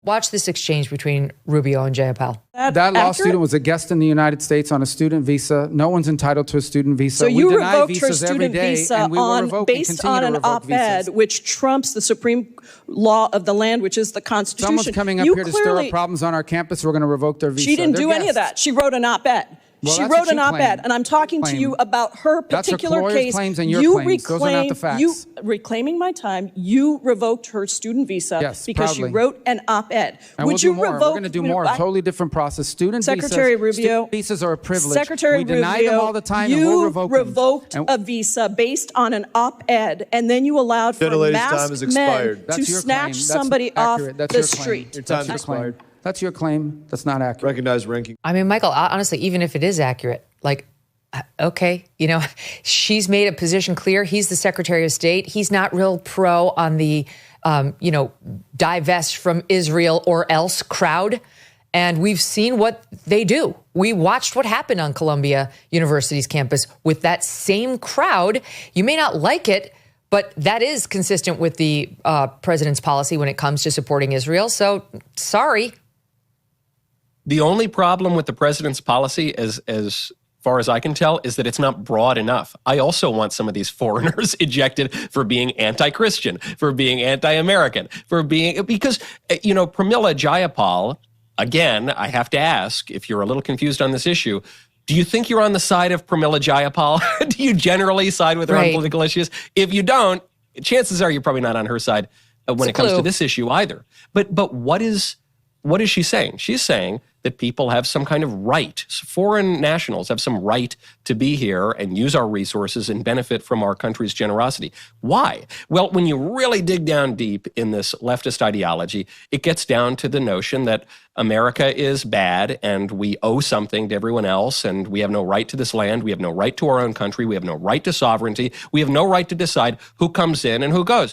Watch this exchange between Rubio and Jayapal. That law student was a guest in the United States on a student visa. No one's entitled to a student visa. So you revoked her student visa based on an op-ed which trumps the supreme law of the land, which is the Constitution. Someone's coming up here to stir up problems on our campus. We're going to revoke their visa. She didn't do any of that. She wrote an op-ed. Well, she wrote an op-ed, and I'm talking to you about her particular case. Claims and your claims. Those are not the facts. You reclaiming my time. You revoked her student visa because she wrote an op-ed. And would you revoke? We're going to do more. Totally different process. Secretary Rubio, visas are a privilege. Secretary we deny Rubio, them all the time, you and we'll revoke revoked them. a visa based on an op-ed, and then you allowed for masked men to snatch somebody off the street. Your time is expired. That's your claim. That's not accurate. Recognized ranking. I mean, Michael, honestly, even if it is accurate, like, okay, she's made a position clear. He's the Secretary of State. He's not real pro on the, divest from Israel or else crowd. And we've seen what they do. We watched what happened on Columbia University's campus with that same crowd. You may not like it, but that is consistent with the president's policy when it comes to supporting Israel. So, sorry. The only problem with the president's policy, as far as I can tell, is that it's not broad enough. I also want some of these foreigners ejected for being anti-Christian, for being anti-American, because, Pramila Jayapal, again, I have to ask, if you're a little confused on this issue, do you think you're on the side of Pramila Jayapal? Do you generally side with her on political issues? If you don't, chances are you're probably not on her side when it comes to this issue either. But what is she saying? She's saying that people have some kind of right, foreign nationals have some right to be here and use our resources and benefit from our country's generosity. Why? Well, when you really dig down deep in this leftist ideology, it gets down to the notion that America is bad and we owe something to everyone else and we have no right to this land, we have no right to our own country, we have no right to sovereignty, we have no right to decide who comes in and who goes.